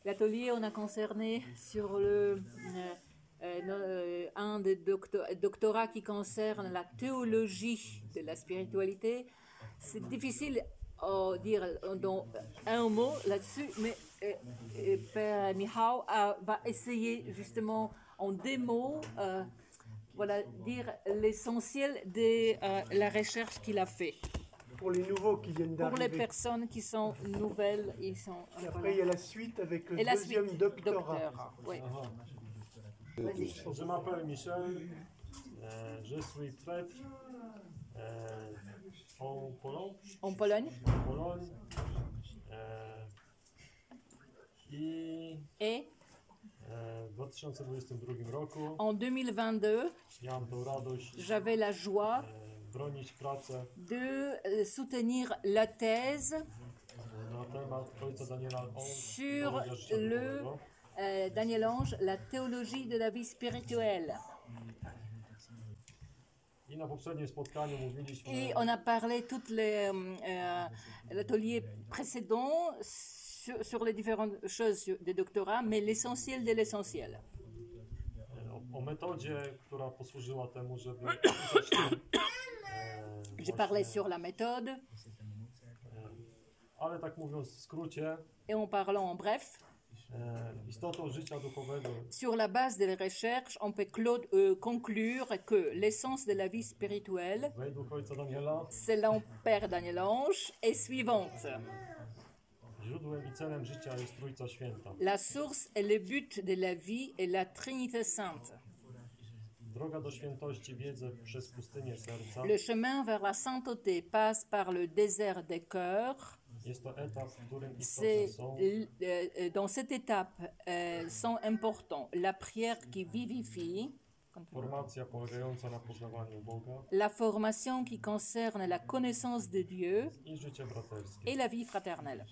L'atelier, on a concerné sur un des doctorats qui concerne la théologie de la spiritualité. C'est difficile à dire dans un mot là-dessus, mais Père Michał va essayer justement en deux mots, voilà, dire l'essentiel de la recherche qu'il a fait. Pour les nouveaux qui viennent d'arriver. Pour les personnes qui sont nouvelles. Ils sont, et après, il y a la suite avec le deuxième doctorat. Oui. Je m'appelle Michel, je suis prêtre en Pologne. En Pologne. Et w 2022 roku en 2022, j'avais la joie de soutenir la thèse sur le Daniel Ange, la théologie de la vie spirituelle. Et on a parlé tout l'atelier précédent sur les différentes choses des doctorats, mais l'essentiel de l'essentiel. Je parlais sur la méthode. Et en parlant en bref, sur la base des recherches, on peut conclure que l'essence de la vie spirituelle, selon Père Daniel Ange, est suivante. La source et le but de la vie est la Trinité Sainte. Le chemin vers la sainteté passe par le désert des cœurs. Dans cette étape sont importants la prière qui vivifie, la formation qui concerne la connaissance de Dieu et la vie fraternelle.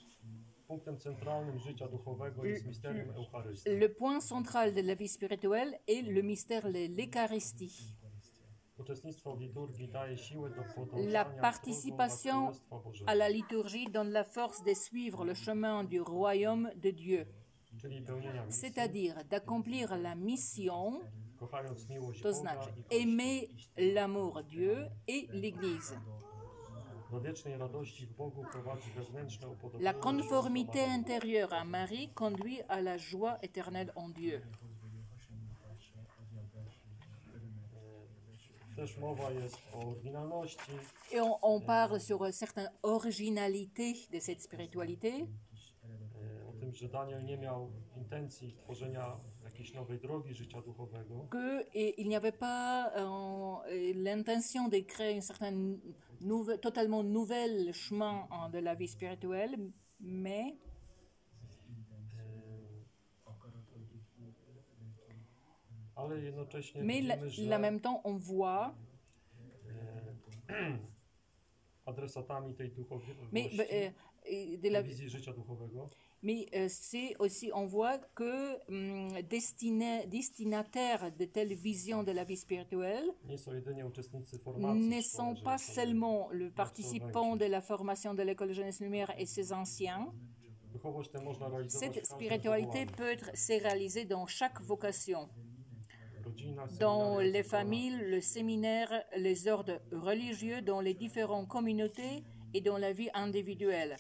Le point central de la vie spirituelle est le mystère de l'Eucharistie. La participation à la liturgie donne la force de suivre le chemin du royaume de Dieu, c'est-à-dire d'accomplir la mission, to znaczy aimer l'amour Dieu et l'Église. La conformité intérieure à Marie conduit à la joie éternelle en Dieu. Et on parle sur une certaine originalité de cette spiritualité. Il n'y avait pas l'intention de créer une certaine totalement nouvel chemin de la vie spirituelle, mais en même temps, on voit mais c'est aussi, on voit que destinataires de telles visions de la vie spirituelle ne sont pas seulement le participant de la formation de l'école Jeunesse Lumière et ses anciens. Cette spiritualité peut se réaliser dans chaque vocation, dans les familles, le séminaire, les ordres religieux, dans les différentes communautés et dans la vie individuelle.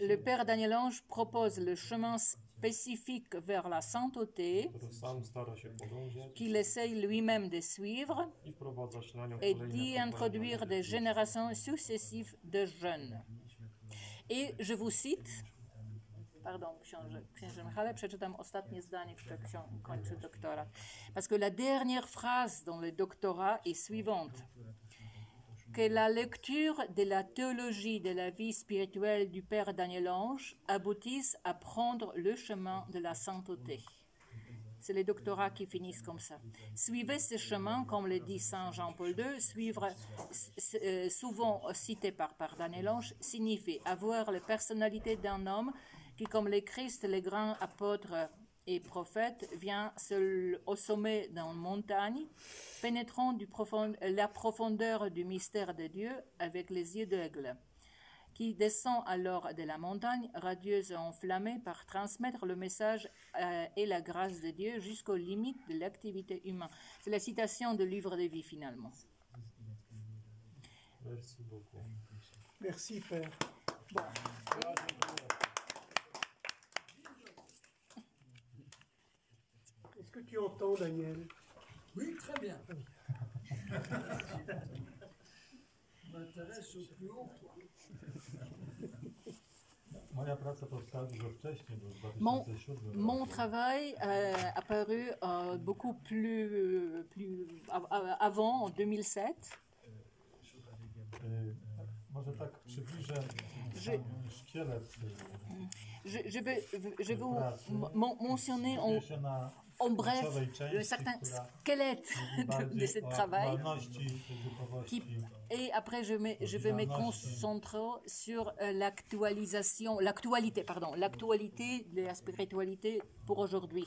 Le Père Daniel Ange propose le chemin spécifique vers la sainteté qu'il essaye lui-même de suivre et d'y introduire des générations successives de jeunes. Et je vous cite, księże Michale, przeczytam ostatnie zdanie, które kończy doktorat. Parce que la dernière phrase dans le doctorat est suivante. Que la lecture de la théologie de la vie spirituelle du Père Daniel Ange aboutisse à prendre le chemin de la sainteté. C'est les doctorats qui finissent comme ça. Suivez ce chemin, comme le dit Saint Jean-Paul II, suivre, souvent cité par Daniel Ange, signifie avoir la personnalité d'un homme qui, comme le Christ, le grand apôtre et prophète, vient au sommet d'une montagne, pénétrant la profondeur du mystère de Dieu avec les yeux d'aigle. qui descend alors de la montagne, radieuse et enflammée, par transmettre le message et la grâce de Dieu jusqu'aux limites de l'activité humaine. C'est la citation du livre de vie, finalement. Merci beaucoup. Merci, Père. Bon. Est-ce que tu entends, Daniel? Oui, très bien. M'intéresse au plus haut. Moja praca powstała dużo wcześniej, bo w Mon, 2007 mon roku. travail apparu beaucoup plus avant, en 2007. Może tak przybliżę Je- sam szkielet Je vais vous mentionner skupia się na en bref końcowej le części, certain która squelette mówi de bardziej ce o travail. aktualności, duchowości. Et après, je vais me concentrer sur l'actualité de la spiritualité pour aujourd'hui.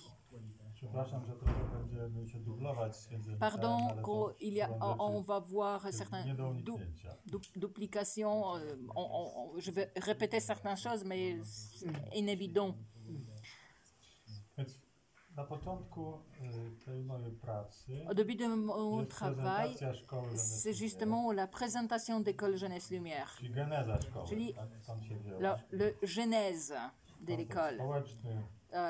Przepraszam, że trochę będziemy się dublować z księdzem Pardon, Michałem, ale to on va voir jest certaines nie do uniknięcia. duplications. Je vais répéter certaines choses, mais c'est inévident. Więc na początku tej mojej pracy Au début de mon jest travail, prezentacja szkoły c'est Jeunesse justement la présentation d'école Jeunesse Lumière, czyli geneza szkoły, czyli tak tam się wzięła. le genèse de l'école. Społeczny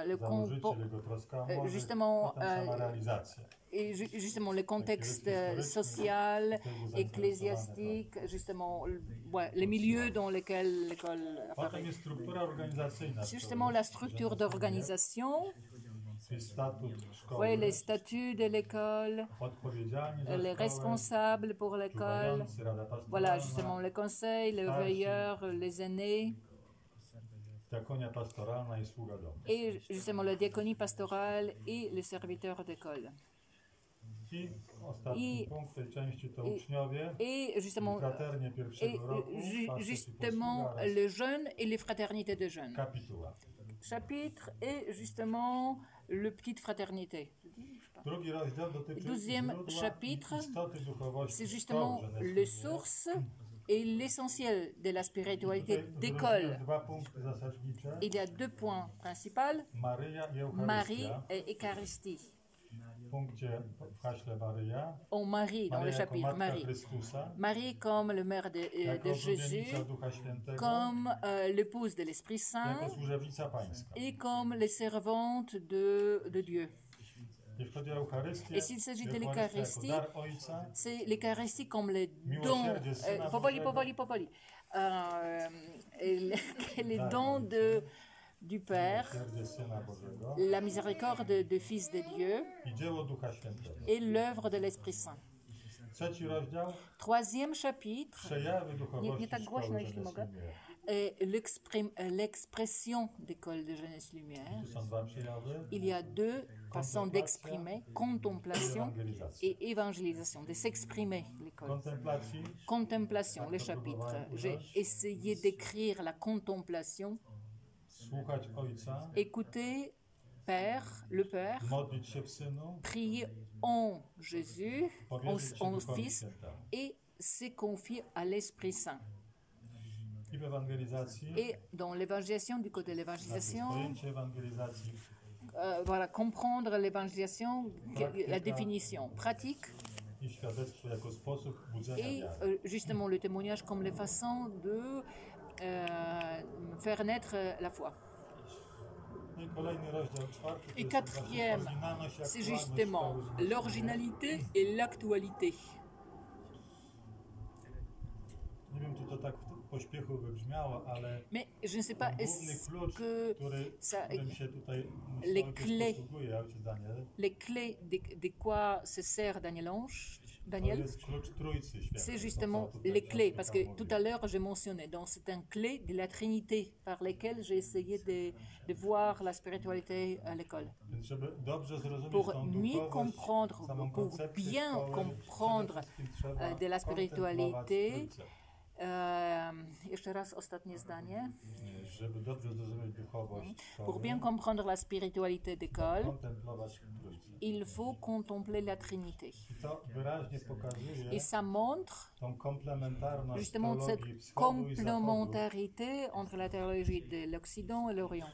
Le założyciel, jego troska o młodych, justement, potem sama realizacja. et justement le contexte social, ecclésiastique, justement les milieux dans lesquels l'école Potem apparaît. jest struktura organizacyjna. C'est justement la structure d'organisation, Czyli statut szkoły, ouais, les statuts de l'école, odpowiedzialni za les szkołę, responsables pour l'école, czuwający, rada pastoralna, voilà justement les conseils, les veilleurs, les aînés, diakonia pastoralna i sługa domu. et justement la diaconie pastorale et les serviteurs d'école. I ostatni punkt tej części to uczniowie, Et justement, fraternie et pierwszego roku, facet i justement posługa oraz les jeunes et les fraternités de jeunes. kapituła. Chapitre et justement le petite fraternité. Drugi rozdział dotyczy Deuxième źródła chapitre, i istoty duchowości C'est justement szkoły les Jeunesse sources et l'essentiel de la spiritualité Lumière. Tutaj d'école. wyróżniłem dwa punkty zasadnicze. Il y a deux points principaux, Maryja i Marie Eucharystia. et Eucharistie. W punkcie w haśle Maryja. En Marie, dans le Maryja jako chapitre, Matka Marie. Chrystusa. Marie comme le mère de Jako Jésus, oblubienica Ducha Świętego. comme l'épouse de l'Esprit Saint Jako służebnica pańska. et comme les servantes de Dieu. Jeśli chodzi o Eucharystię, Et s'il s'agit de Eucharystia l'Eucharistie, jako dar Ojca, c'est l'Eucharistie comme les dons, Miłosierdzie Syna Bożego. povoli, les Tak. dons du Père, miłosierdzie Syna Bożego la miséricorde du Fils de Dieu i dzieło Ducha Świętego. et l'œuvre de l'Esprit Saint. Trzeci rozdział, Troisième chapitre, przejawy duchowości nie tak szkoły głośno, jeśli Jeunesse mogę. Lumière. est l'expression d'école de jeunesse lumière. Tu są dwa przejawy. Il y a deux façons d'exprimer, contemplation Ewangelizacja. et évangélisation, de s'exprimer l'école. Kontemplacji Contemplation, les chapitres. J'ai essayé d'écrire la contemplation, słuchać Ojca, écouter Père, le Père, modlić się w Synu, prier en Jésus, powierzyć się en Duchowi Fils, Świętemu. et se confier à l'Esprit Saint. I w ewangelizacji, Et dans l'évangélisation, du côté de l'évangélisation, pojęcie ewangelizacji, voilà, comprendre l'évangélisation, la définition pratique, i świadectwo jako sposób budzenia et wiary. justement le témoignage comme les façons de faire naître la foi. No i kolejny rozdział, czwarty, to Et jest quatrième, właśnie oryginalność i c'est aktualność justement szkoły Jeunesse l'originalité et l'actualité. Nie wiem, czy to tak w pośpiechu wybrzmiało, ale Mais je ne sais pas, główny est-ce klucz, que którym się tutaj les ojciec clés- posługuje, ojciec Daniel, les clés de quoi se sert Daniel Ange, to Daniel, jest klucz Trójcy Świętej. c'est To, justement co tutaj les clés, ksiądz parce que Michał tout mówił. à l'heure j'ai mentionné, donc c'est un clé de la Trinité par lesquelles j'ai essayé de voir la spiritualité à l'école. Więc żeby dobrze zrozumieć Pour tą mieux duchowość, comprendre, samą pour koncepcję bien szkoły, comprendre przede wszystkim trzeba de la kontemplować spiritualité, Trójcę. Jeszcze raz ostatnie zdanie. Żeby dobrze zrozumieć duchowość Pour bien szkoły, comprendre la spiritualité d'école, kontemplować Trójcę. il faut contempler la Trinité. I to wyraźnie pokazuje Et ça montre tą komplementarność justement cette teologii wschodu i zachodu. complémentarité entre la théologie de l'Occident et l'Orient.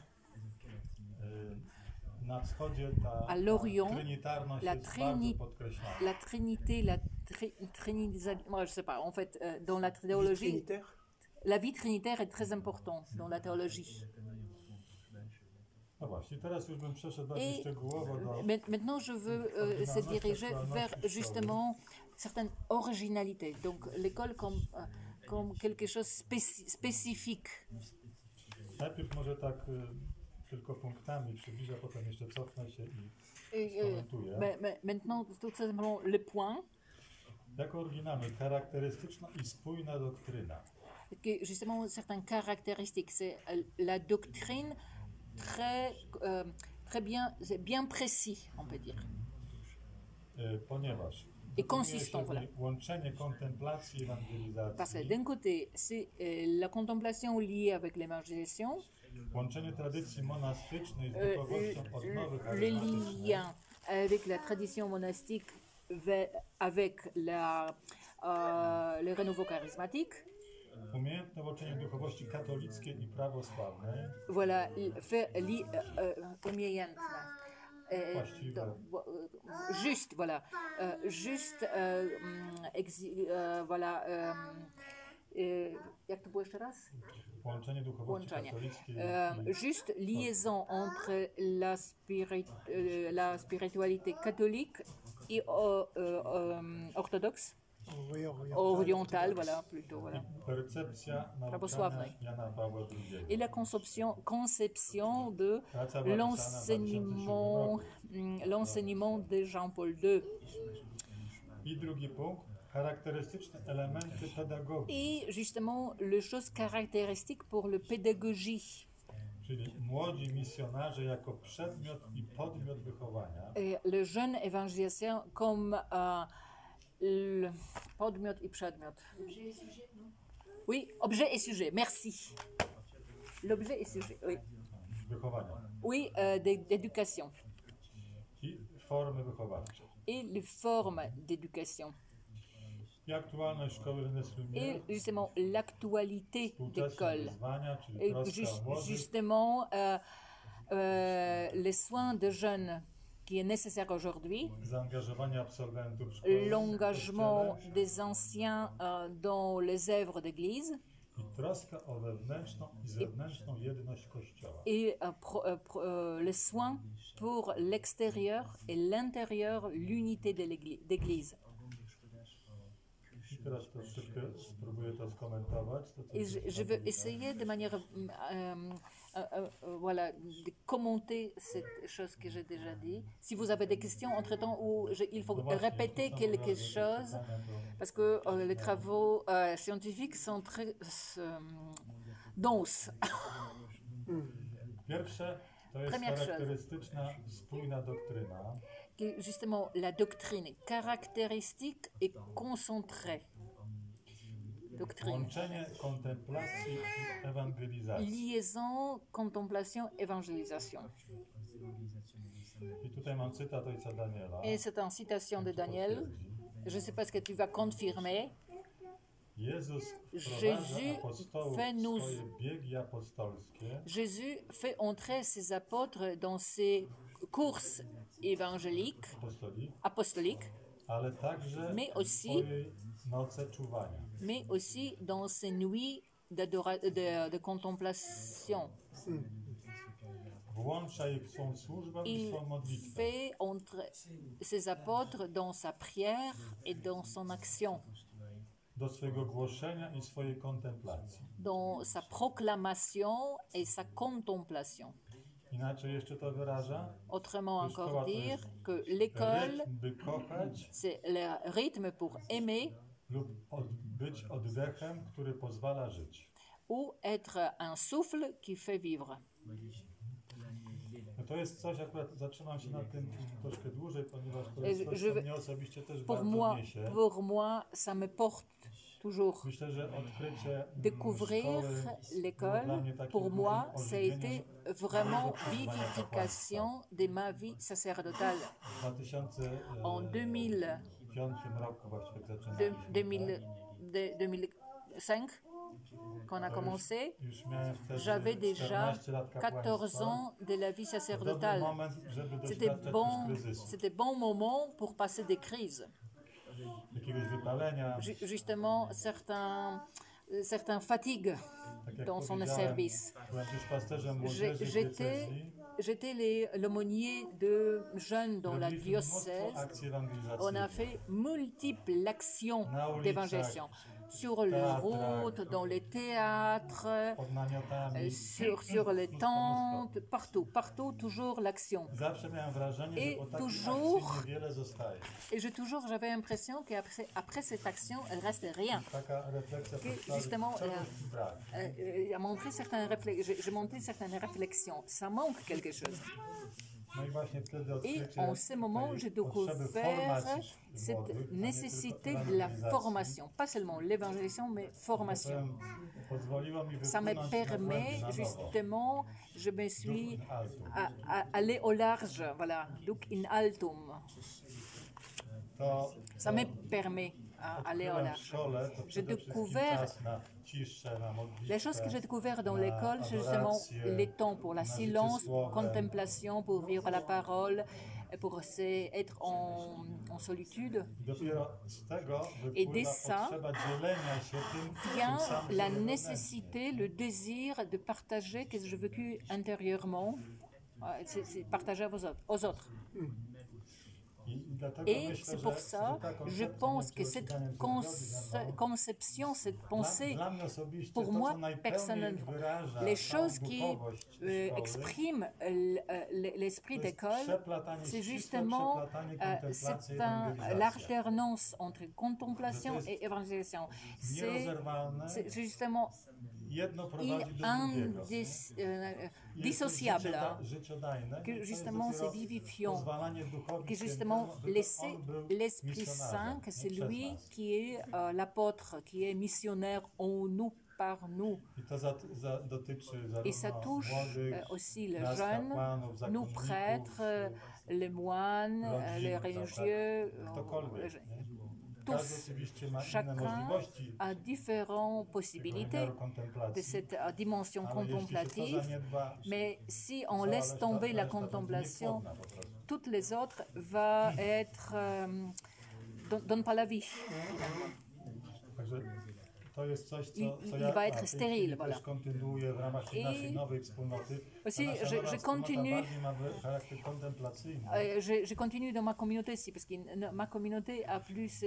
Na wschodzie ta À l'Orient, trinitarność la, jest bardzo trini- podkreślana. la Trinité, moi je sais pas, en fait, dans la théologie, Trinitaire. la vie trinitaire est très importante dans la théologie. No właśnie, teraz już bym przeszedł bardziej Et szczegółowo do... maintenant, je veux se diriger vers justement certaines originalités. Donc, l'école comme quelque chose spécifique. Najpierw może tak tylko punktami przybliżę, potem jeszcze cofnę się i Et, skomentuję. maintenant, tout simplement, le point, Jako oryginalny, charakterystyczna i spójna doktryna. que justement certaines caractéristiques, c'est la doctrine très bien, c'est bien précis, on peut dire. Ponieważ Et consistant, dokonuje voilà. się łączenie kontemplacji i Parce que ewangelizacji, d'un côté, c'est la contemplation liée avec l'évangélisation, łączenie tradycji monastycznej z duchowością odnowy le charyzmatycznej, lien avec la tradition monastique, avec le renouveau charismatique. umiejętne łączenie duchowości katolickiej i prawosławnej, Voilà, właściwe, juste, voilà, voilà, jak to było jeszcze raz? łączenie duchowości Połączenie. katolickiej Juste liaison entre la spiritualité catholique et orthodoxe, Oui, orientale, voilà, plutôt, voilà. i percepcja nauczania Prawosławnej. Jana Pawła II. Et la conception de Praca była pisana w 2007 l'enseignement de Jean-Paul II. I drugi punkt, charakterystyczne elementy pedagogii, Et justement, les choses caractéristiques pour le pédagogie. czyli młodzi misjonarze jako przedmiot i podmiot wychowania, Et le jeune évangélicien comme le podmiot et przedmiot. Oui, objet et sujet, merci. L'objet et sujet, oui. wychowania Oui, d'éducation. i formy wychowawcze. Et les formes d'éducation. I aktualność szkoły Renes Lumière, Et justement, l'actualité współczesne d'école. wyzwania, czyli Et troska o młodych, justement, les soins de jeunes qui est nécessaire aujourd'hui, zaangażowanie absolwentów szkoły, l'engagement kościele des anciens dans les œuvres d'église i troska o wewnętrzną i zewnętrzną jedność Kościoła. et les soins pour l'extérieur et l'intérieur, l'unité d'église. I teraz troszeczkę spróbuję to skomentować. To, co Et je veux essayer de manière voilà, de commenter cette chose que j'ai déjà dit. Si vous avez des questions entre-temps ou il faut No właśnie, répéter to są quelque bardzo chose, pytania do- parce que les travaux scientifiques sont très denses. Pierwsze to jest Première chose. charakterystyczna, spójna doktryna, Que justement, la doctrine caractéristique et concentrée. Doctrine. łączenie kontemplacji i ewangelizacji. Liaison, contemplation, évangélisation. I tutaj mam cytat ojca Daniela. Et c'est en citation de Daniel. Je ne sais pas ce que tu vas confirmer. Jezus Jésus wprowadza apostołów fait w nous- swoje biegi apostolskie, Jésus fait entrer ses apôtres dans ses courses évangéliques, apostoliques, ale także Mais w aussi- swojej noce czuwania. mais aussi dans ses nuits de contemplation. Włącza ich w swą służbę i w Il swą modlitwę. fait entrer ses apôtres dans sa prière et dans son action, Do swojego głoszenia i swojej kontemplacji. dans sa proclamation et sa contemplation. Inaczej jeszcze to wyraża? Autrement Szkoła encore to dire jest que l'école, rytm, by kochać c'est le rythme pour aimer lub być oddechem, który pozwala żyć. ou être un souffle qui fait vivre. No to jest coś, akurat zatrzymam się na tym troszkę dłużej, ponieważ to Et jest coś, je co veux- mnie osobiście też Pour bardzo moi, niesie. ça me porte toujours. Découvrir l'école, pour moi, ça a été vraiment vivification de ma vie sacerdotale. En 2005, quand on a commencé, j'avais déjà 14 ans de la vie sacerdotale. C'était bon moment pour passer des crises. Justement, certains fatiguent dans son service. J'étais l'aumônier de jeunes dans la diocèse. On a fait multiples actions d'évangélisation sur les routes, dans les théâtres, sur les tentes, partout, toujours l'action. Et j'avais l'impression qu'après cette action, il ne reste rien. Que justement, j'ai montré certaines réflexions. Ça manque quelque chose. Et en ce moment, j'ai découvert cette nécessité de la formation, pas seulement l'évangélisation, mais formation. Ça me permet justement, je me suis allé au large, voilà, donc in altum. Ça me permet d'aller au large. J'ai découvert les choses que j'ai découvertes dans l'école, c'est justement les temps pour la silence, pour contemplation, pour vivre la parole, pour être en solitude. Et de ça vient la nécessité, le désir de partager ce que j'ai vécu intérieurement, c'est partager aux autres. Et c'est pour ça, je pense que cette conception, cette pensée, pour moi, personnellement, les choses qui expriment l'esprit d'école, c'est justement l'alternance entre contemplation et évangélisation. C'est justement indissociable, que justement c'est vivifiant, que justement laisser l'Esprit Saint, que c'est lui qui est l'apôtre, qui est missionnaire en nous, par nous. Et ça touche aussi les jeunes, nous prêtres, les moines, les religieux, tous, chacun a différentes possibilités de cette dimension contemplative, mais si on laisse tomber la contemplation, toutes les autres vont être donnent pas la vie. Il va être stérile, voilà. Et aussi, je continue dans ma communauté aussi, parce que ma communauté a plus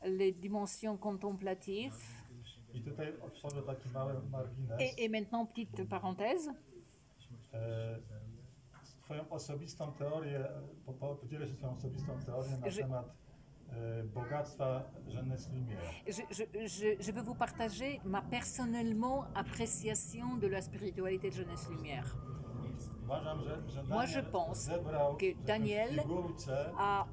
les dimensions contemplatives. Et maintenant, petite parenthèse. Je veux vous partager ma personnellement appréciation de la spiritualité de Jeunesse Lumière. Moi, je pense que Daniel a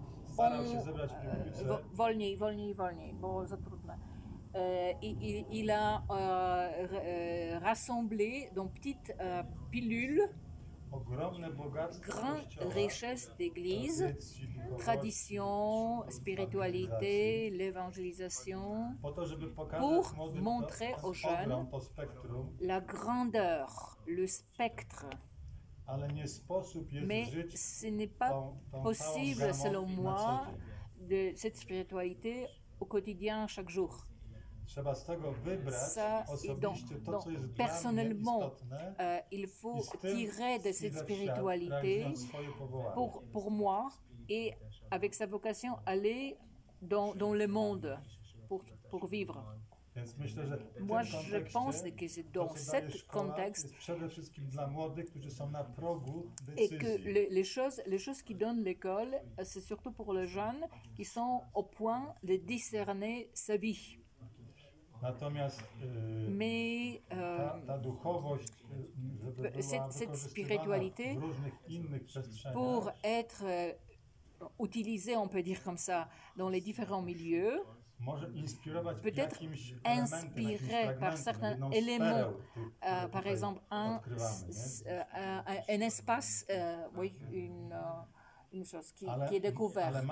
il a rassemblé dans petites pilules grande richesse d'église, tradition, spiritualité, l'évangélisation, pour montrer aux jeunes la grandeur, le spectre. Mais ce n'est pas possible, selon moi, de cette spiritualité au quotidien, chaque jour. Ça, donc, personnellement, il faut tirer de cette spiritualité pour moi et avec sa vocation aller dans le monde pour vivre. Moi, je pense que c'est dans ce contexte et que les choses qui donnent l'école, c'est surtout pour les jeunes qui sont au point de discerner sa vie. Mais cette spiritualité, pour être utilisée, on peut dire comme ça, dans les différents milieux, peut-être inspiré par certains éléments, par exemple un espace, oui, une chose qui est découverte.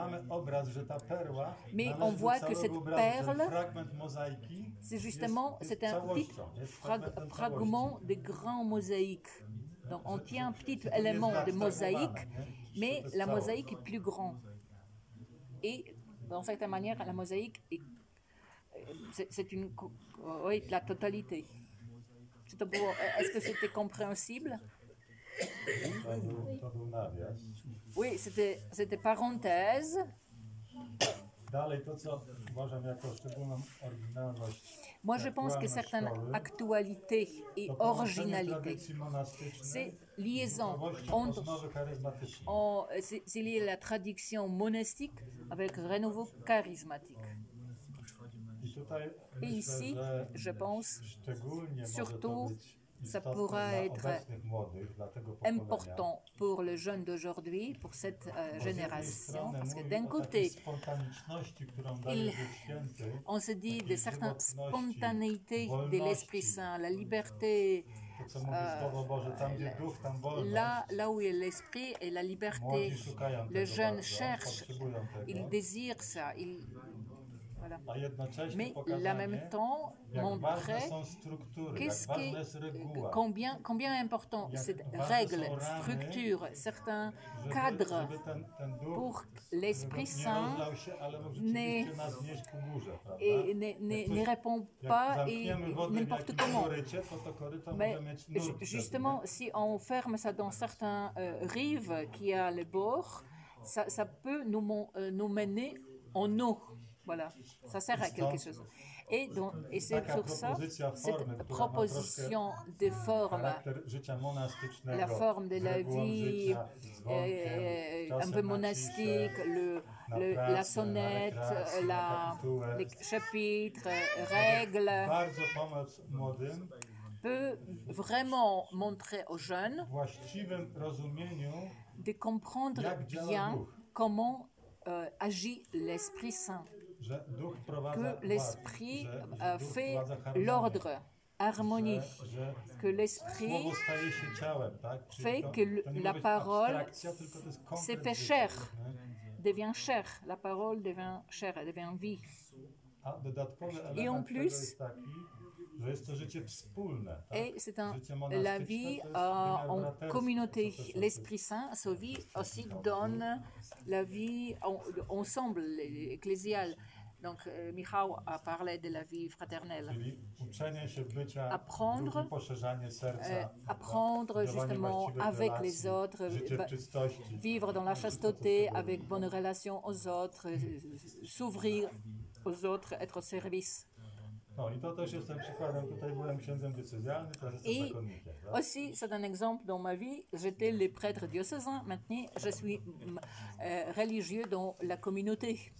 Mais on voit que cette perle, c'est justement un petit fragment de grand mosaïque. Donc on tient un petit élément de mosaïque, mais la mosaïque est plus grande. Et d'une certaine manière, la mosaïque c'est oui, la totalité. Est-ce que c'était compréhensible? Oui, c'était parenthèse. Moi, je pense que certaines actualités et originalités, c'est liaison entre, c'est lié à la tradition monastique avec renouveau charismatique. Et ici, je pense, surtout, ça pourra être important pour les jeunes d'aujourd'hui, pour cette génération, parce que d'un côté, on se dit de certaines spontanéités de l'Esprit Saint, la liberté, là où est l'Esprit et la liberté, les jeunes cherchent, ils désirent ça, voilà. Mais en même temps, montrer combien est important cette règle, structure, certains cadres pour l'Esprit Saint ne répond pas et n'importe comment. Mais justement, si on ferme ça dans certains rives qui a le bord, ça peut nous mener en eau. Voilà, ça sert à quelque chose. Et c'est pour ça, cette proposition de forme, la forme de la vie un peu monastique, la sonnette, les chapitres, règles, peut vraiment montrer aux jeunes de comprendre bien comment agit l'Esprit Saint. Que l'Esprit fait l'ordre, harmonie, que l'Esprit fait que la parole se fait chair, devient chair, la parole devient chair, elle devient vie. Et en plus, et c'est la vie en communauté. L'Esprit Saint, sa vie aussi donne la vie ensemble, ecclésiale. Donc, Michał a parlé de la vie fraternelle. Apprendre justement avec les autres, vivre dans la chasteté, avec bonne relation aux autres, s'ouvrir aux autres, être au service. Et aussi, c'est un exemple dans ma vie, j'étais le prêtre diocésain, maintenant je suis religieux dans la communauté.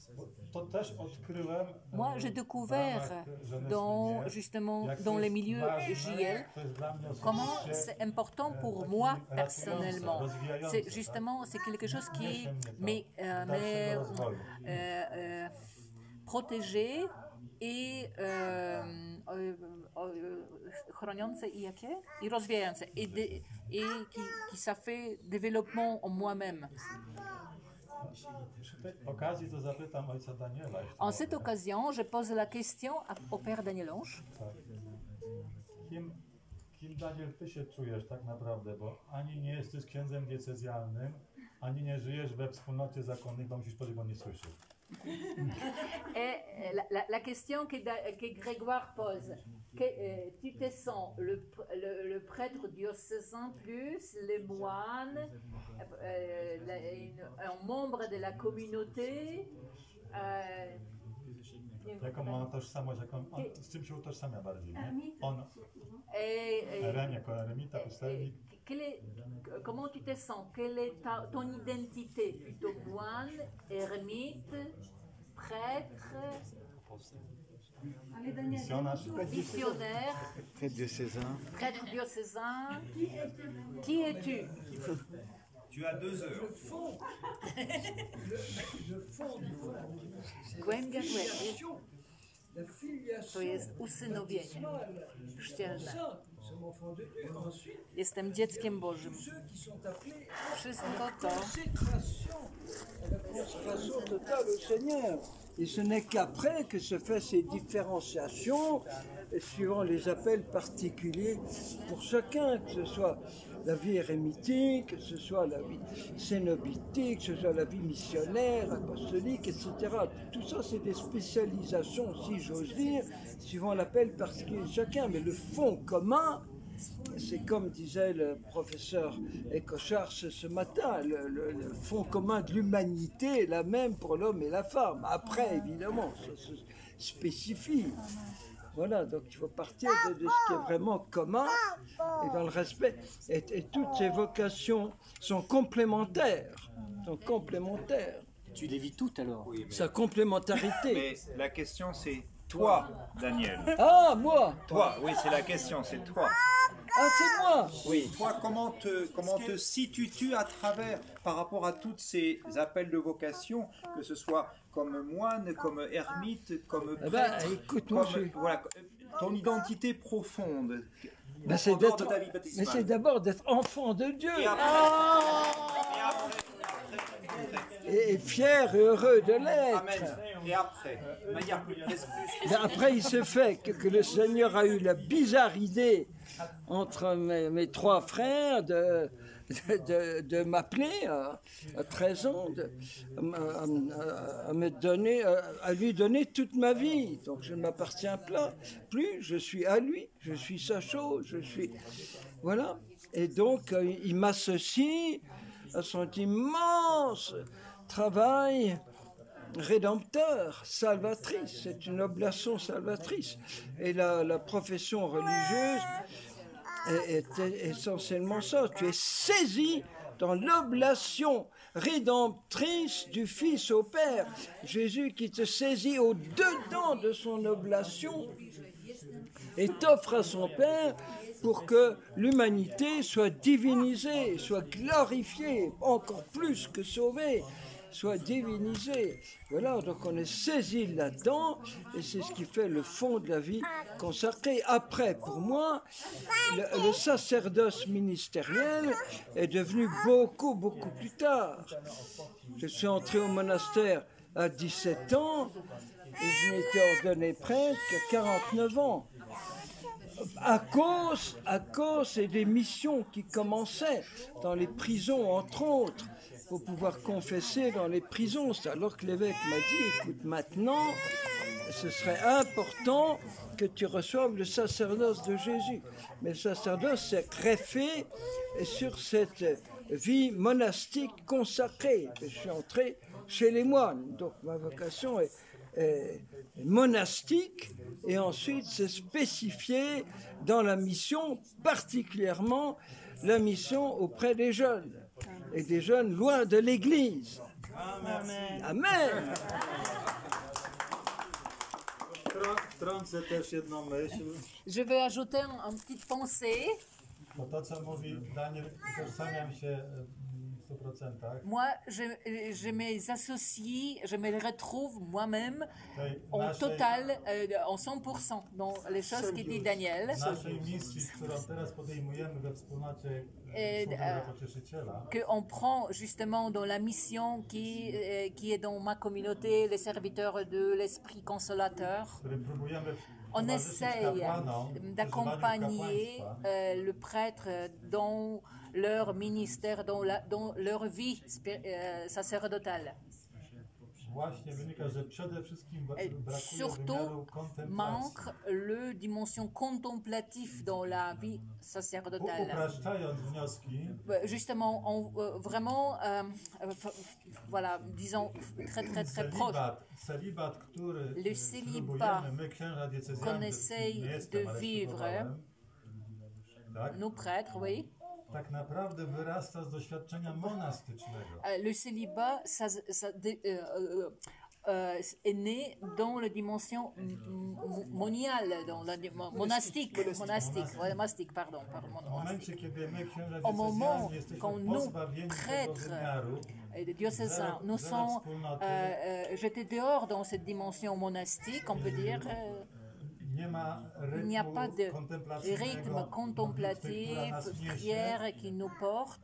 Moi, j'ai découvert dans les milieux JL comment c'est important pour moi personnellement. C'est quelque chose qui m'est protégé i chroniące i jakie? I rozwijające. I qui ça fait développement en moi-même. En cette occasion, je pose la question au Père Daniel Ange. Kim, Daniel, ty się czujesz tak naprawdę, bo ani nie jesteś księdzem diecezjalnym, ani nie żyjesz we wspólnocie zakonnych, bo musisz powiedzieć, bo nie słyszysz. Et la question que Grégoire pose, tu te sens le prêtre diocésain plus les moines, un membre de la communauté. Jaką ma tożsamość, z czym się utożsamia bardziej, nie? On, jako eremita, pustelnik. Comment tu te sens? Quelle est ton identité? Plutôt moine, ermite, prêtre, missionnaire, prêtre diocésain. Prêtre diocésain. Qui es-tu? Tu as 2 heures. Le fond. Le fond du fond. Gwen Gatouet. la filiation, To jest usynowienie baptismale. chrzcielne. Ça, nous sommes enfants de Dieu. Ensuite, Jestem dzieckiem Bożym. ceux qui sont appelés Wszystko to consécration, à la consécration totale au Seigneur. Et ce n'est qu'après que se fait ces différenciations, suivant les appels particuliers pour chacun, que ce soit la vie érémitique, que ce soit la vie cénobitique, que ce soit la vie missionnaire, apostolique, etc. Tout ça, c'est des spécialisations, si j'ose dire, suivant l'appel particulier de chacun. Mais le fond commun, c'est comme disait le professeur Ecochard ce matin, le fond commun de l'humanité est la même pour l'homme et la femme. Après, évidemment, ça se spécifie. Voilà, donc il faut partir de ce qui est vraiment commun et dans le respect. Et toutes ces vocations sont complémentaires. Tu les vis toutes alors. Oui, Sa complémentarité. mais la question c'est toi, Daniel. Ah, moi Toi, oui, c'est la question, c'est toi. Ah, c'est moi. Oui, toi, comment te situes-tu à travers, par rapport à tous ces appels de vocation, que ce soit comme moine, comme ermite, comme Eh prêtre, ben, écoute, moi, comme, voilà, ton identité profonde. Ben, c'est en dehors d'être- de ta vie mais baptismale. c'est d'abord d'être enfant de Dieu. Et après, Et fier et heureux de l'être. Amen. Et après, de manière plus Mais après, il se fait que le Seigneur a eu la bizarre idée entre mes trois frères de m'appeler à 13 ans, à lui donner toute ma vie. Donc je ne m'appartiens plus, je suis à lui, je suis sa chose, voilà. Et donc il m'associe à son immense travail rédempteur, salvatrice. C'est une oblation salvatrice. Et la profession religieuse est essentiellement ça. Tu es saisi dans l'oblation rédemptrice du Fils au Père. Jésus qui te saisit au-dedans de son oblation et t'offre à son Père pour que l'humanité soit divinisée, soit glorifiée, encore plus que sauvée, soit divinisée. Voilà, donc on est saisi là-dedans, et c'est ce qui fait le fond de la vie consacrée. Après, pour moi, le sacerdoce ministériel est devenu beaucoup plus tard. Je suis entré au monastère à 17 ans, et je n'ai été ordonné prêtre qu'à 49 ans. À cause des missions qui commençaient dans les prisons, entre autres, pour pouvoir confesser dans les prisons. C'est alors que l'évêque m'a dit, écoute, maintenant, ce serait important que tu reçoives le sacerdoce de Jésus. Mais le sacerdoce s'est greffé sur cette vie monastique consacrée. Je suis entré chez les moines, donc ma vocation est monastique, et ensuite c'est spécifié dans la mission, particulièrement la mission auprès des jeunes, et des jeunes loin de l'Église. Amen. Amen. Wtrącę też jedną myśl, Je vais ajouter une petite pensée. bo to co mówi Daniel, utożsamiam się w 100%. Moi, je me associe, je me retrouve moi-même Tej en naszej, total, en 100% dans les choses que dit Daniel. naszej misji, którą teraz podejmujemy we wspólnocie Służby Pocieszyciela, Qu'on prend justement dans la mission qui est dans ma communauté, les serviteurs de l'Esprit Consolateur. którym próbujemy On towarzyszyć essaye kapłanom w przeżywaniu d'accompagner kapłaństwa. le prêtre dans leur ministère, dans leur vie sacerdotale. Właśnie wynika, że przede wszystkim brakuje wymiaru Surtout kontemplacji. manque la dimension contemplative dans la vie sacerdotale. Upraszczając wnioski, Justement, vraiment, voilà, disons très proche. Celibat, który Le célibat próbujemy, my księża diecezjalni, qu'on essaye nie jestem, de ale vivre, spróbowałem, tak, Nos prêtres, oui. tak naprawdę wyrasta z doświadczenia monastycznego. Le célibat, est né dans la dimension moniale, dans la monastique, ouais, monastique, pardon, monastique. Au moment quand nous, prêtres et diocésains, nous sommes jetés dehors dans cette dimension monastique, on peut dire, il n'y a pas de rythme contemplatif, prière qui nous porte,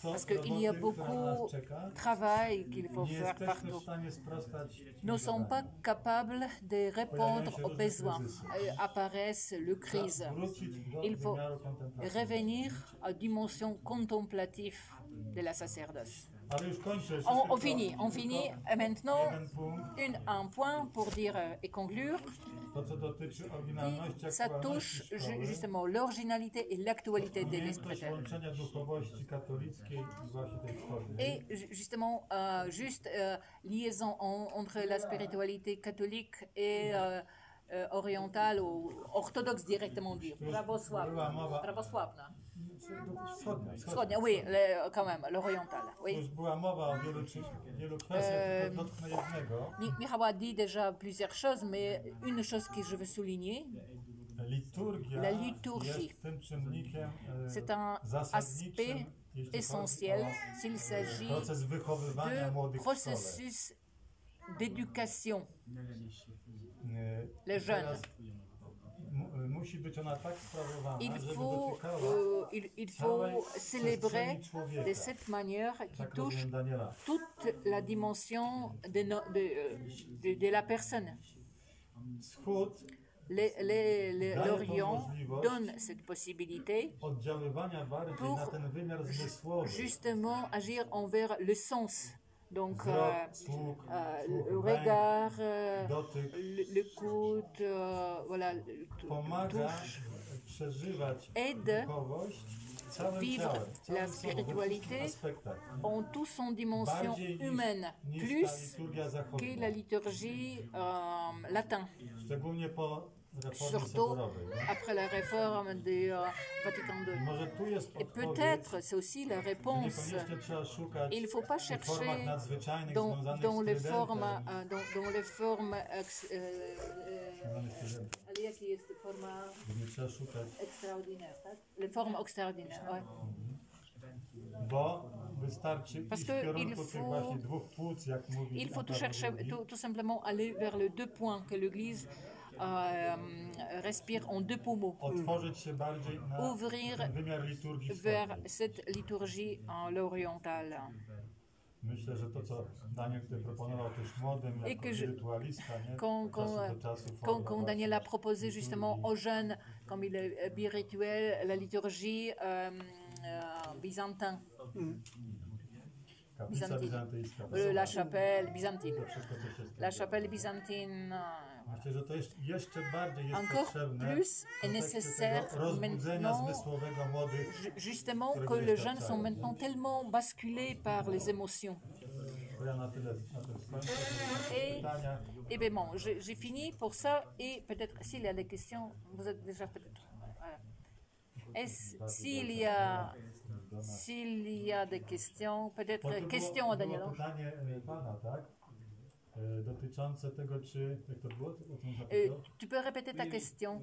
parce qu'il y a beaucoup de travail qu'il faut faire partout. Nous ne sommes pas capables de répondre aux besoins. Apparaissent les crises. Il faut revenir à la dimension contemplative de la sacerdoce. On finit. Et maintenant, un point pour dire et conclure. Ça touche justement l'originalité et l'actualité de l'esprit. Et justement, liaison entre la spiritualité catholique et orientale ou orthodoxe directement dit. Pravoslavna. Oui, quand même, l'oriental. Oui. Michał a dit déjà plusieurs choses, mais une chose que je veux souligner, la liturgie, c'est un aspect essentiel s'il s'agit de processus d'éducation. Les jeunes. Il faut célébrer de cette manière qui touche toute la dimension de la personne. L'Orient donne cette possibilité pour justement agir envers le sens. Donc, le regard, l'écoute, voilà, touche, aide à vivre la spiritualité en toute son dimension humaine, plus que la liturgie latine. Surtout après la réforme du Vatican II. Et peut-être c'est aussi la réponse. Il ne faut pas chercher dans les formes extraordinaires. Les formes extraordinaires, ouais. Parce qu'il faut tout chercher, tout simplement aller vers les deux points que l'Église respire en deux poumons. Ouvrir vers cette liturgie l'orientale. Et que quand Daniel a proposé justement aux jeunes, comme il est birituel, la liturgie byzantine. La chapelle byzantine. La chapelle byzantine. Encore plus est nécessaire maintenant, justement, que les jeunes sont maintenant tellement basculés par les émotions. Et bien bon, j'ai fini pour ça, et peut-être s'il y a des questions, vous êtes déjà peut-être... S'il y a des questions, peut-être questions à Daniel. Tu peux répéter ta question?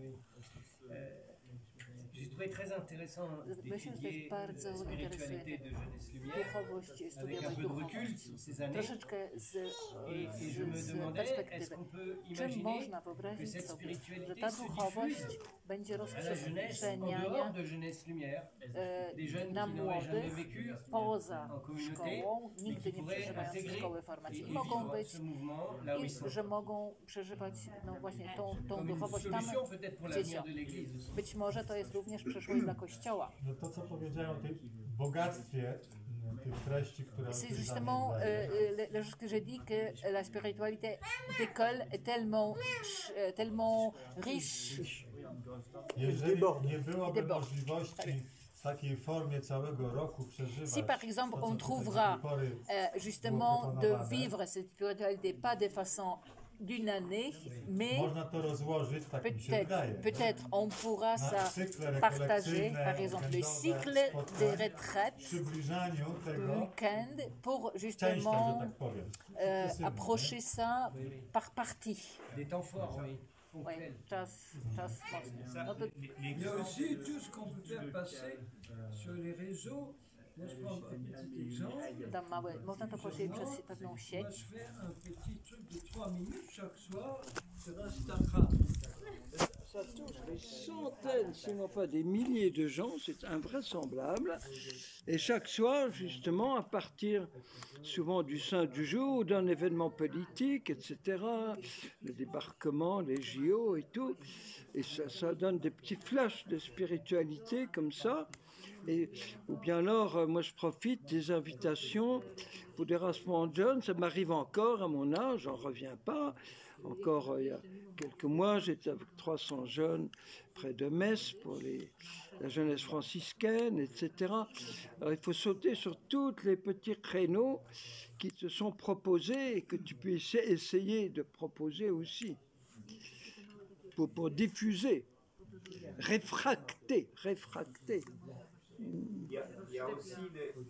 J'ai trouvé très intéressant d'étudier la spiritualité de Jeunesse Lumière avec un peu de recul sur ces années. Et je me demandais, est-ce qu'on peut imaginer que cette spiritualité se diffuse à la jeunesse en dehors de Jeunesse Lumière, des jeunes qui n'auraient jamais vécu en communauté et qui pourraient intégrer et vivre ce mouvement là où ils sont. Comme une solution peut-être pour l'avenir de l'Église. Być może to jest również przyszłość dla Kościoła. To, co powiedziałem o tej bogactwie tych treści, które... C'est justement la chose que j'ai dit, que la spiritualité d'école est tellement riche. Jeżeli nie byłoby możliwości w takiej formie całego roku przeżywać... Si par exemple on trouvera justement de vivre cette spiritualité pas de façon d'une année, mais Można to rozłożyć, tak mi się wydaje. peut-être on pourra ça partager, par exemple, le cycle des retraites, Przybliżaniu tego week-end, pour częściach, że justement tak powiem. approcher ça par partie. Des temps forts, oui. Oui, czas mocny. No to Il y a aussi tout ce qu'on peut faire passer sur les réseaux. Moi, je prends un petit exemple. tam małe, można to podzielić przez pewną Moi, sieć. je fais un petit truc de 3 minutes chaque soir sur Instagram. Ça touche des centaines, sinon pas des milliers de gens, c'est invraisemblable. Et chaque soir, justement, à partir souvent du saint du jour, d'un événement politique, etc., le débarquement, les JO et tout, et ça donne des petits flashs de spiritualité comme ça. Et, ou bien alors, moi je profite des invitations pour des rassemblements de jeunes, ça m'arrive encore à mon âge, j'en reviens pas. Encore il y a quelques mois, j'étais avec 300 jeunes près de Metz pour la jeunesse franciscaine, etc. Alors il faut sauter sur tous les petits créneaux qui te sont proposés et que tu peux essayer de proposer aussi pour diffuser, réfracter. Il y a aussi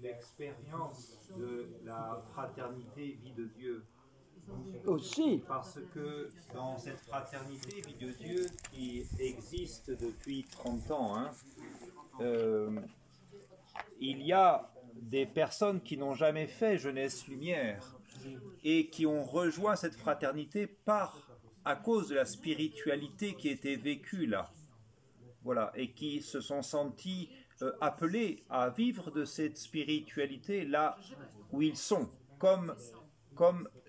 l'expérience de la fraternité vie de Dieu. Aussi. Parce que dans cette fraternité vie de Dieu qui existe depuis 30 ans, il y a des personnes qui n'ont jamais fait Jeunesse Lumière et qui ont rejoint cette fraternité à cause de la spiritualité qui était vécue là. Voilà, et qui se sont sentis appelés à vivre de cette spiritualité là où ils sont, comme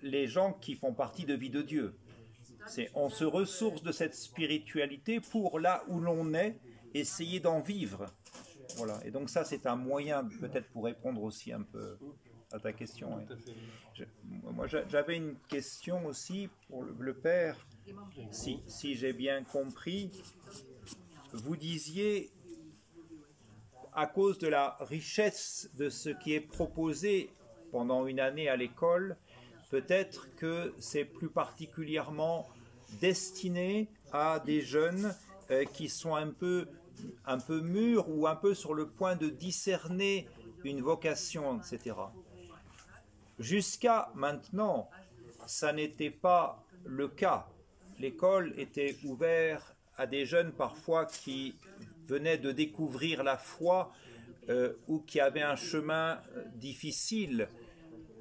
les gens qui font partie de Vie de Dieu. On se ressource de cette spiritualité pour là où l'on est, essayer d'en vivre. Voilà, et donc ça c'est un moyen peut-être pour répondre aussi un peu à ta question. Moi j'avais une question aussi pour le Père, si j'ai bien compris. Vous disiez, à cause de la richesse de ce qui est proposé pendant une année à l'école, peut-être que c'est plus particulièrement destiné à des jeunes qui sont un peu mûrs ou un peu sur le point de discerner une vocation, etc. Jusqu'à maintenant, ça n'était pas le cas. L'école était ouverte à des jeunes parfois qui venaient de découvrir la foi ou qui avaient un chemin difficile.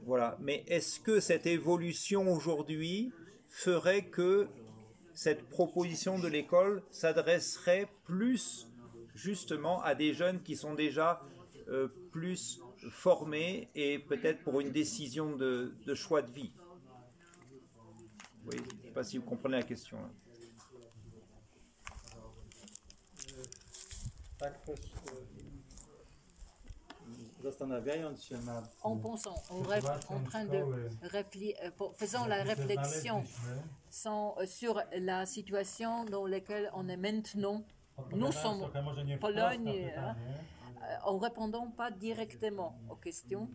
Voilà. Mais est-ce que cette évolution aujourd'hui ferait que cette proposition de l'école s'adresserait plus justement à des jeunes qui sont déjà plus formés et peut-être pour une décision de choix de vie? Oui, je ne sais pas si vous comprenez la question. Tak też zastanawiając się nad faisant la réflexion sur la situation dans laquelle on est maintenant, nous sommes en Pologne, en répondant pas directement aux questions,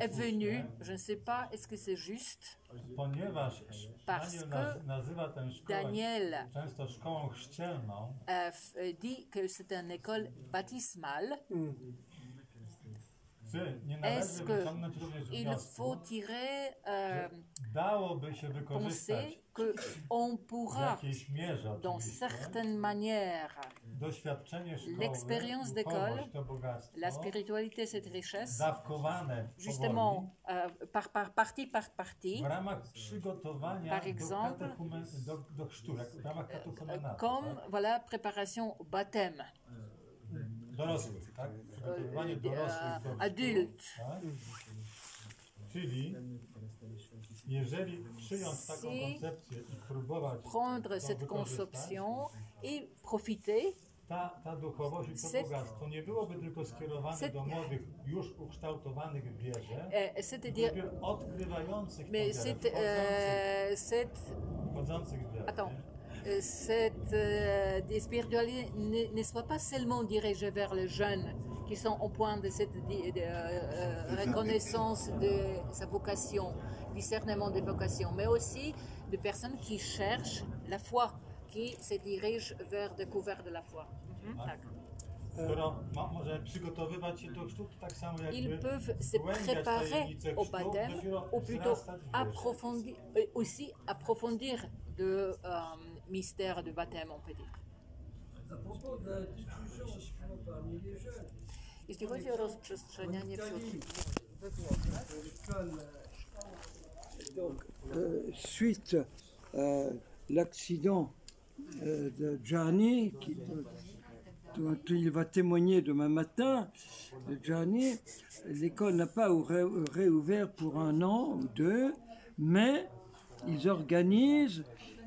est venu, je ne sais pas, est-ce que c'est juste, parce que Daniel dit que c'est une école baptismale. Est-ce qu'il faut tirer, penser qu'on pourra, dans certaines manières, l'expérience d'école, la spiritualité, cette richesse, justement, par partie, par exemple, comme voilà, préparation au baptême. Adulte. Prendre cette conception et profiter. C'est-à-dire, mais cette spiritualité ne soit pas seulement dirigée vers les jeunes qui sont au point de cette reconnaissance de sa vocation, discernement des vocations, mais aussi de personnes qui cherchent la foi, qui se dirigent vers la découverte de la foi. Ils peuvent se préparer au baptême, ou plutôt approfondir le mystère du baptême, on peut dire. À propos de la diffusion parmi les jeunes, Jeśli chodzi o rozprzestrzenianie wśród donc, suite à l'accident de Gianni, dont il va témoigner demain matin, de Gianni, l'école n'a pas réouvert pour 1 an ou 2, mais ils organisent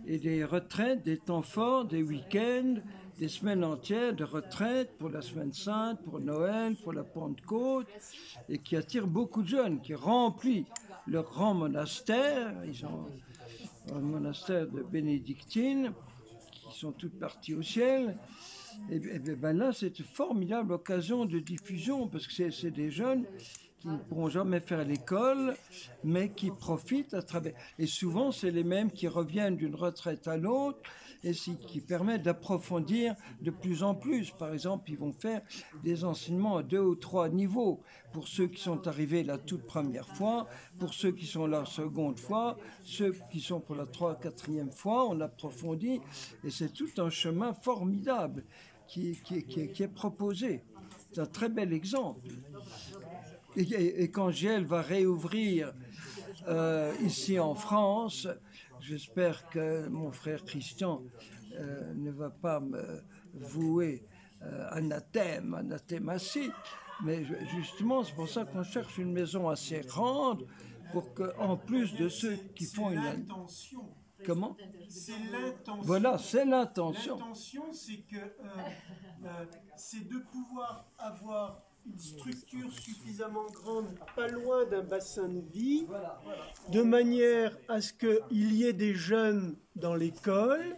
des retraites, des temps forts, des week-ends, des semaines entières de retraite pour la Semaine Sainte, pour Noël, pour la Pentecôte, et qui attirent beaucoup de jeunes, qui remplissent leur grand monastère. Ils ont un monastère de bénédictines, qui sont toutes parties au ciel. Et ben là, c'est une formidable occasion de diffusion, parce que c'est des jeunes qui ne pourront jamais faire l'école, mais qui profitent à travers... Et souvent, c'est les mêmes qui reviennent d'une retraite à l'autre, et qui permettent d'approfondir de plus en plus. Par exemple, ils vont faire des enseignements à 2 ou 3 niveaux, pour ceux qui sont arrivés la toute première fois, pour ceux qui sont la seconde fois, ceux qui sont pour la 3e, 4e fois, on approfondit, et c'est tout un chemin formidable qui est proposé. C'est un très bel exemple. Et quand GL va réouvrir ici en France, j'espère que mon frère Christian ne va pas me vouer anathèmatie, mais justement c'est pour ça qu'on cherche une maison assez grande pour qu'en plus de ceux qui font une... L'intention. Comment? C'est l'intention. Voilà, c'est l'intention. L'intention, c'est que c'est de pouvoir avoir une structure suffisamment grande, pas loin d'un bassin de vie, de manière à ce qu'il y ait des jeunes dans l'école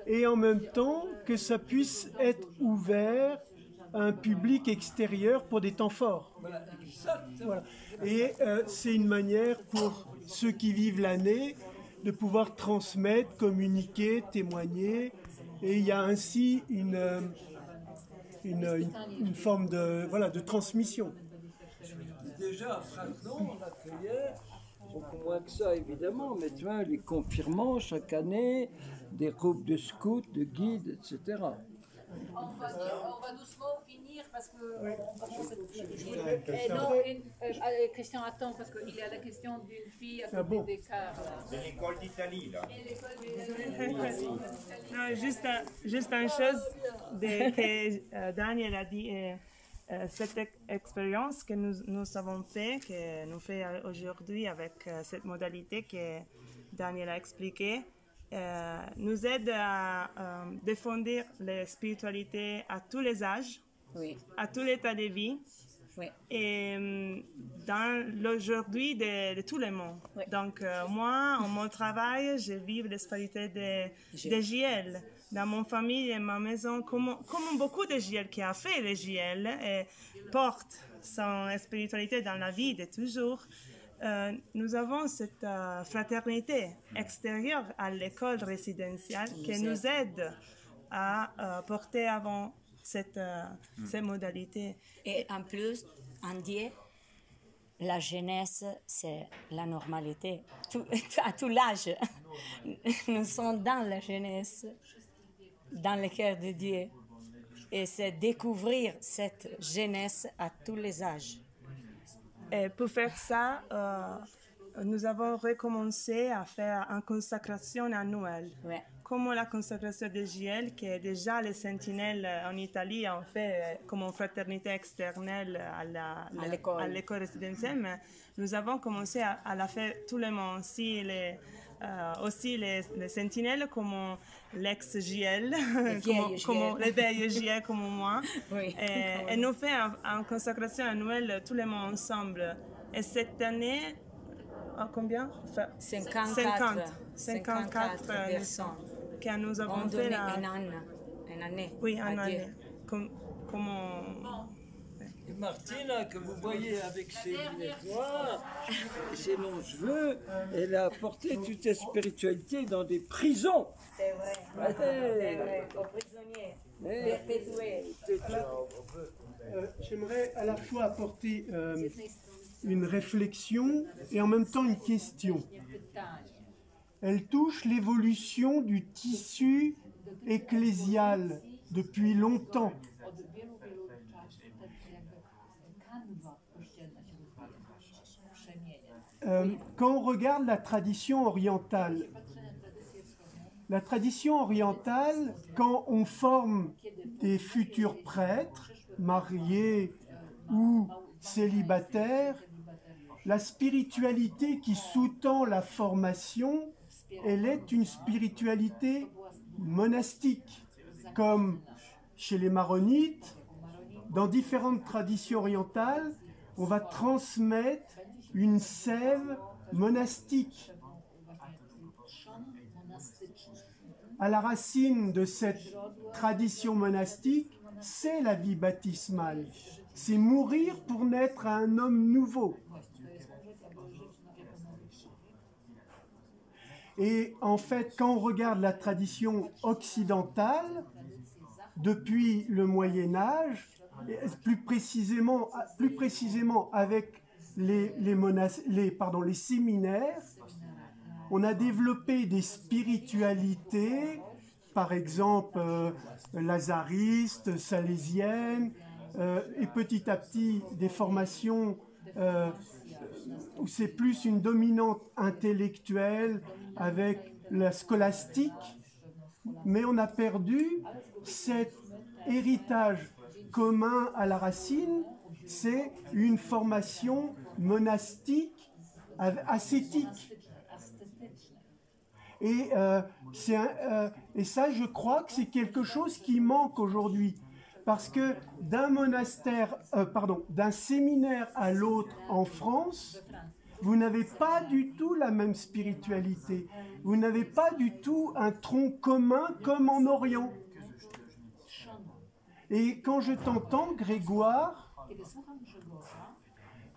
et en même temps que ça puisse être ouvert à un public extérieur pour des temps forts. Voilà. Et c'est une manière pour ceux qui vivent l'année de pouvoir transmettre, communiquer, témoigner, et il y a ainsi une forme de transmission. Déjà, à Frasnon, on accueillait, beaucoup moins que ça évidemment, mais tu vois, les confirmants chaque année, des groupes de scouts, de guides, etc. On va doucement finir parce que on commence à... Christian, attends, parce qu'il y a la question d'une fille à côté des cars. C'est l'école d'Italie, là. Non, juste une chose que Daniel a dit. Cette expérience que nous avons fait, que nous faisons aujourd'hui avec cette modalité que Daniel a expliquée, nous aide à défendre la spiritualité à tous les âges, oui, à tout l'état de vie, oui, et dans l'aujourd'hui de tout le monde. Oui. Donc moi, en mon travail, je vis la spiritualité de JL. Dans mon famille et ma maison, comme beaucoup de JL qui a fait le JL et porte son spiritualité dans la vie de toujours, nous avons cette fraternité extérieure à l'école résidentielle qui nous aide à porter avant cette modalité. Et en plus, en Dieu, la jeunesse, c'est la normalité. À tout l'âge, nous sommes dans la jeunesse, dans le cœur de Dieu. Et c'est découvrir cette jeunesse à tous les âges. Et pour faire ça, nous avons recommencé à faire une consacration annuelle. Ouais. Comme la consacration de JL, qui est déjà les sentinelles en Italie ont fait comme une fraternité externe à l'école résidentielle, mais nous avons commencé à la faire tout le monde, aussi les sentinelles comme l'ex-JL, comme les vieilles JL comme moi. Oui. Et nous faisons une consacration annuelle tout le monde ensemble. Et cette année, combien? 54 personnes que nous avons fait une année. Oui, une année. Martina, que vous voyez avec ses lunettes noires et ses longs cheveux, elle a apporté toute cette spiritualité dans des prisons. C'est vrai, c'est vrai, aux prisonniers, perpétués. J'aimerais à la fois apporter une réflexion et en même temps une question. Elle touche l'évolution du tissu ecclésial depuis longtemps. Quand on regarde la tradition orientale, quand on forme des futurs prêtres, mariés ou célibataires, la spiritualité qui sous-tend la formation, elle est une spiritualité monastique, comme chez les maronites. Dans différentes traditions orientales, on va transmettre une sève monastique. À la racine de cette tradition monastique, c'est la vie baptismale. C'est mourir pour naître à un homme nouveau. Et en fait, quand on regarde la tradition occidentale, depuis le Moyen-Âge, plus précisément avec les séminaires, on a développé des spiritualités, par exemple lazaristes, salésiennes, et petit à petit des formations où c'est plus une dominante intellectuelle avec la scolastique, mais on a perdu cet héritage commun à la racine, c'est une formation monastique ascétique. Et ça, je crois que c'est quelque chose qui manque aujourd'hui. Parce que d'un séminaire à l'autre en France, vous n'avez pas du tout la même spiritualité. Vous n'avez pas du tout un tronc commun comme en Orient. Et quand je t'entends, Grégoire,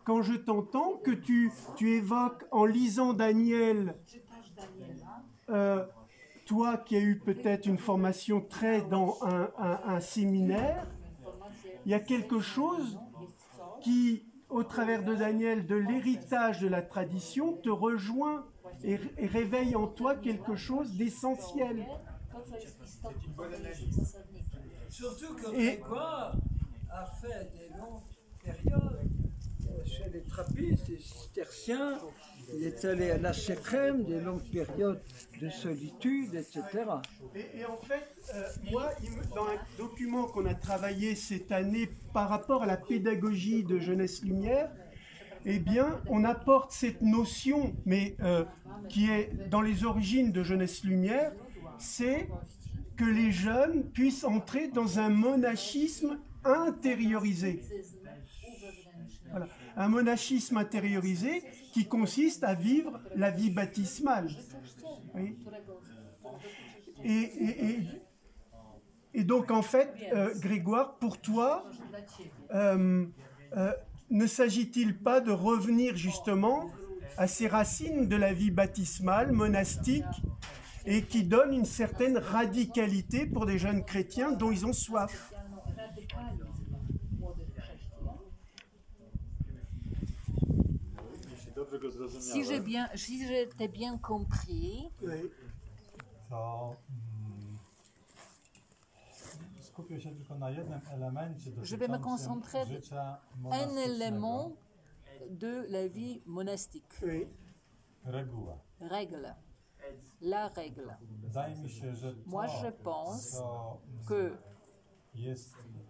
quand je t'entends que tu évoques en lisant Daniel, toi qui as eu peut-être une formation très dans un séminaire, il y a quelque chose qui, au travers de Daniel, de l'héritage de la tradition, te rejoint et réveille en toi quelque chose d'essentiel. Surtout que Grégoire a fait des longues périodes chez les trappistes, les cisterciens. Il est allé à la Secrème, des longues périodes de solitude, etc. Et en fait, moi, dans un document qu'on a travaillé cette année par rapport à la pédagogie de Jeunesse Lumière, eh bien, on apporte cette notion, mais qui est dans les origines de Jeunesse Lumière, c'est que les jeunes puissent entrer dans un monachisme intériorisé. Voilà. Un monachisme intériorisé qui consiste à vivre la vie baptismale. Oui. Et donc, en fait, Grégoire, pour toi, ne s'agit-il pas de revenir justement à ces racines de la vie baptismale, monastique, et qui donne une certaine radicalité pour des jeunes chrétiens dont ils ont soif? Si j'ai bien compris, oui. Je vais me concentrer sur un élément de la vie monastique. Oui. Règle. La règle. Moi, je pense que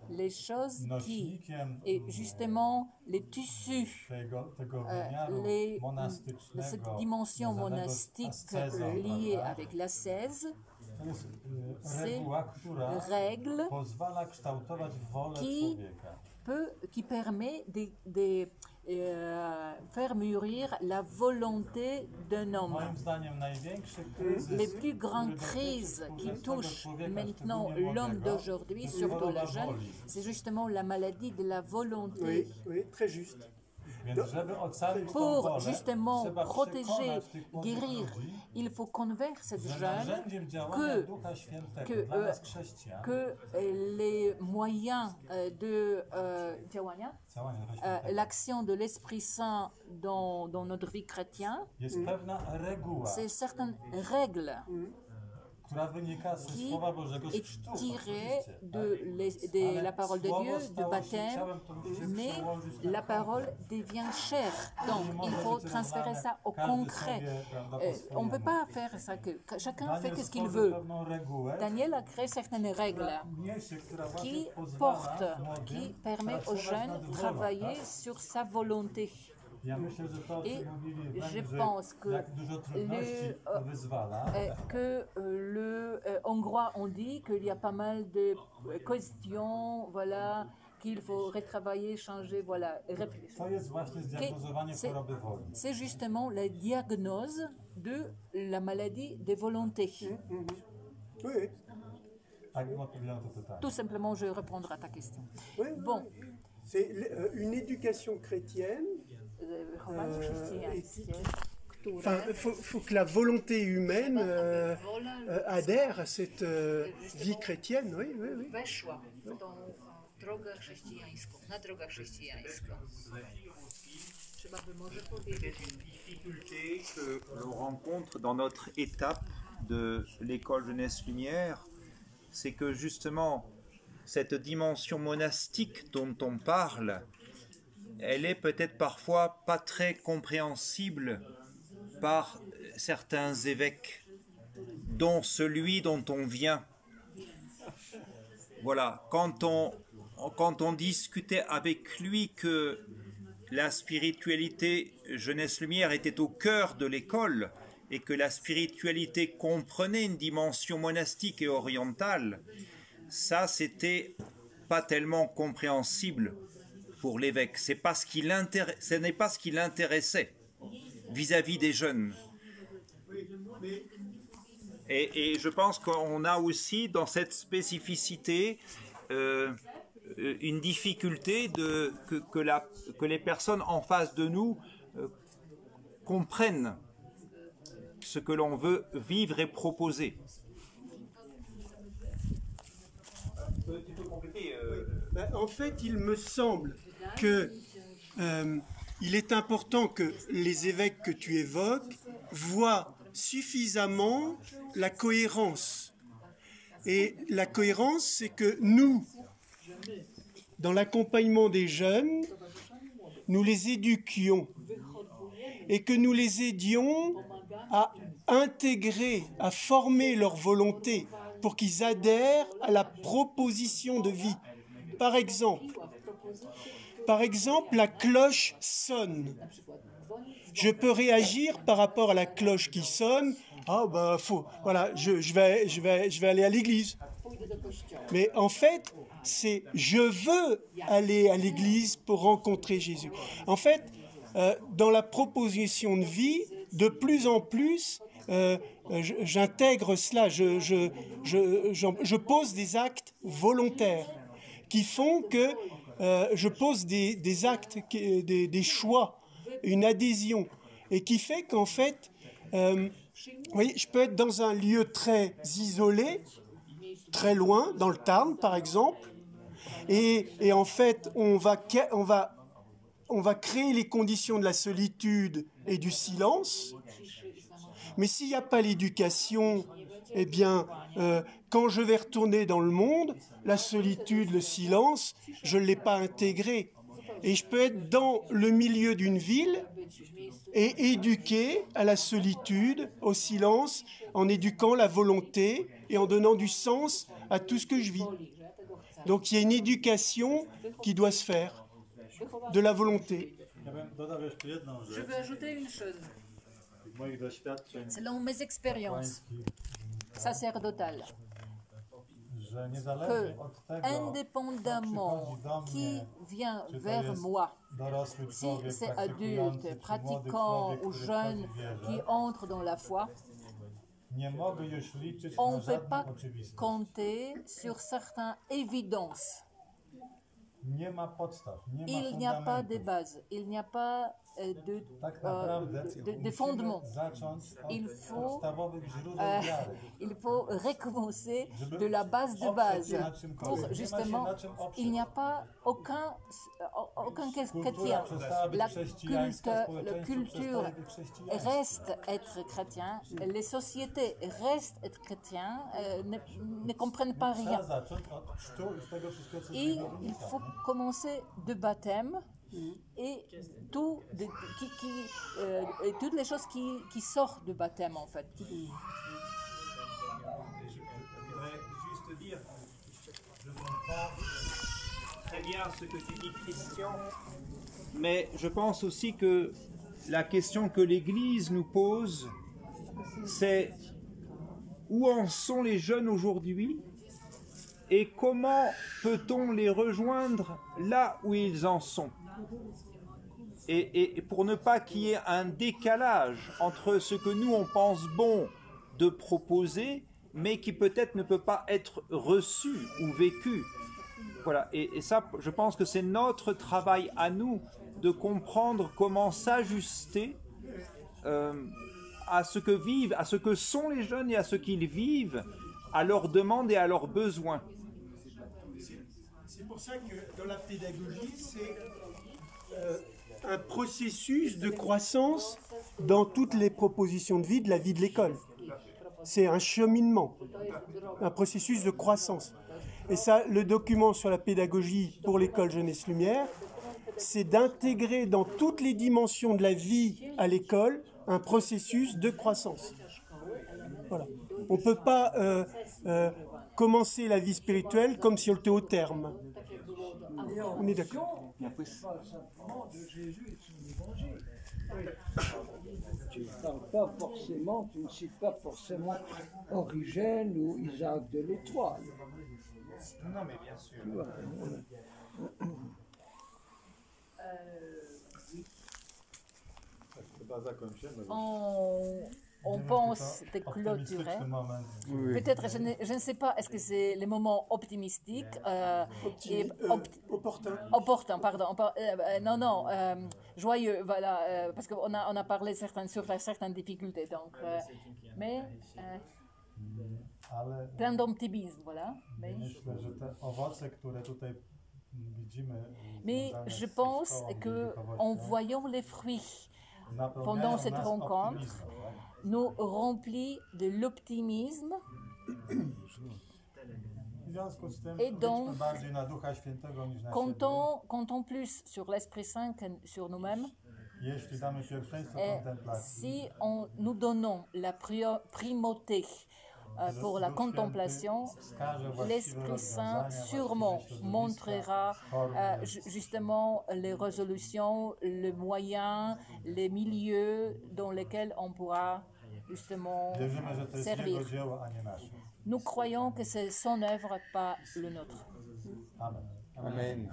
les choses qui, et justement les tissus, cette dimension monastique liée avec l'ascèse, c'est règle qui qui permet de faire mûrir la volonté d'un homme. Moim zdaniem największy kryzys, Les plus grandes crises qui touchent maintenant l'homme d'aujourd'hui, surtout les jeunes, c'est justement la maladie de la volonté. Oui, oui, très juste. Więc żeby ocalić tą Pour wolę, justement trzeba protéger, przekonać tych młodych guérir, ludzi, il faut convaincre ces że jeunes narzędziem działania que, Ducha Świętego que, dla nas chrześcijan, que les moyens de działania, działania Ducha Świętego, l'action de l'Esprit Saint dans notre vie chrétienne, jest pewna reguła, c'est certaines règles która wynika ze qui Słowa Bożego z est chrztu, tirée oczywiście. de la parole de Słowo Dieu, du stało się baptême, ciałem, to musi się mais przełożyć na la krwi. parole devient chair. Donc, Nie il może faut być transférer ça au każdy concret. sobie, prawda, po On ne swojemu. peut pas faire ça, que chacun fait Daniel ce qu'il stworzył veut. pewną regułę, Daniel a créé certaines règles która właśnie qui pozwala portent, młodym qui permet aux pracować jeunes nad de wolą, travailler tak? sur sa volonté. Ja myślę, że to, o Et czym mówili je Węgrzy, pense que jak dużo trudności to wyzwala, Que le hongrois ont dit qu'il y a pas mal de questions, voilà, qu'il faut retravailler, changer, voilà, réfléchir. to jest właśnie zdiagnozowanie c'est- choroby woli. C'est justement la diagnose de la maladie des volontés. Oui, Tak bym odpowiedział na to pytanie. Tout simplement, je répondrai à ta question. oui. Bon, C'est une éducation chrétienne. wychowanie chrześcijańskie, Enfin, które faut que la volonté humaine adhère à cette vie chrétienne, oui, oui, oui. weszła w tą drogę chrześcijańską, na drogę chrześcijańską. Trzeba by może powiedzieć. C'est une difficulté que l'on rencontre dans notre étape de l'école Jeunesse Lumière, c'est que justement cette dimension monastique dont on parle, elle est peut-être parfois pas très compréhensible par certains évêques, dont celui dont on vient. Voilà, quand on discutait avec lui que la spiritualité Jeunesse Lumière était au cœur de l'école et que la spiritualité comprenait une dimension monastique et orientale, ça c'était pas tellement compréhensible pour l'évêque. Ce n'est pas ce qui l'intéressait vis-à-vis des jeunes. Et je pense qu'on a aussi dans cette spécificité une difficulté que les personnes en face de nous comprennent ce que l'on veut vivre et proposer. En fait, il me semble que il est important que les évêques que tu évoques voient suffisamment la cohérence. Et la cohérence, c'est que nous, dans l'accompagnement des jeunes, nous les éduquions et que nous les aidions à intégrer, à former leur volonté pour qu'ils adhèrent à la proposition de vie. Par exemple, la cloche sonne. Je peux réagir par rapport à la cloche qui sonne. Ah ben voilà, je vais aller à l'église. Mais en fait, c'est je veux aller à l'église pour rencontrer Jésus. En fait, dans la proposition de vie, de plus en plus, j'intègre cela. Je pose des actes volontaires qui font que je pose des actes, des choix, une adhésion, et qui fait qu'en fait, vous voyez, je peux être dans un lieu très isolé, très loin, dans le Tarn par exemple, et en fait, on va créer les conditions de la solitude et du silence, mais s'il n'y a pas l'éducation, eh bien, quand je vais retourner dans le monde, la solitude, le silence, je ne l'ai pas intégré. Et je peux être dans le milieu d'une ville et éduquer à la solitude, au silence, en éduquant la volonté et en donnant du sens à tout ce que je vis. Donc il y a une éducation qui doit se faire, de la volonté. Je veux ajouter une chose. Moich doświadczeń Selon mes expériences pańskich, sacerdotales, że że niezależnie od tego, indépendamment qui vient vers moi, dorosły si człowiek, c'est praktykujący, adulte, czy młody pratiquant człowiek, ou który jeune wchodzi w wierę, qui entre dans la foi, nie mogę już liczyć on na ne peut żadną pas oczywistość. compter sur certaines évidences. Nie ma podstaw, nie ma Il n'y a pas de fundamentów. base, il n'y a pas Tak naprawdę de fondement. musimy zacząć od Il faut, podstawowych źródeł wiary. il faut recommencer de la base de base. Pour justement, il n'y a pas aucun chrétien. La culture reste être chrétien, les sociétés restent être chrétiens, ne comprennent pas rien. Et il faut commencer de baptême et toutes les choses qui sortent de baptême en fait. Je voudrais juste dire, je comprends très bien ce que tu dis, Christian, mais je pense aussi que la question que l'Église nous pose, c'est où en sont les jeunes aujourd'hui et comment peut-on les rejoindre là où ils en sont. Et pour ne pas qu'il y ait un décalage entre ce que nous on pense bon de proposer, mais qui peut-être ne peut pas être reçu ou vécu. Voilà, et ça, je pense que c'est notre travail à nous de comprendre comment s'ajuster à ce que vivent, à ce que sont les jeunes et à ce qu'ils vivent, à leurs demandes et à leurs besoins. C'est pour ça que dans la pédagogie, c'est un processus de croissance dans toutes les propositions de vie de la vie de l'école. C'est un cheminement, un processus de croissance. Et ça, le document sur la pédagogie pour l'école Jeunesse Lumière, c'est d'intégrer dans toutes les dimensions de la vie à l'école un processus de croissance. Voilà. On ne peut pas commencer la vie spirituelle comme si on était au terme. On est d'accord. De Jésus et son évangile. Tu ne parles pas forcément, tu ne cites pas forcément Origène ou Isaac de l'Étoile. Non, mais bien sûr. On pense de clôturer. Peut-être, je ne sais pas, est-ce que c'est le moment optimistique opportun, pardon. Non, joyeux, voilà, parce qu'on a parlé sur certaines difficultés, donc, mais plein d'optimisme, voilà. Mais je pense qu'en voyant les fruits pendant cette rencontre, nous remplit de l'optimisme et donc comptons plus sur l'Esprit Saint que sur nous-mêmes. Et si nous donnons la primauté pour la contemplation, l'Esprit Saint sûrement montrera justement les résolutions, les moyens, les milieux dans lesquels on pourra justement servir. Nous croyons que c'est son œuvre, pas le nôtre. Amen. Amen.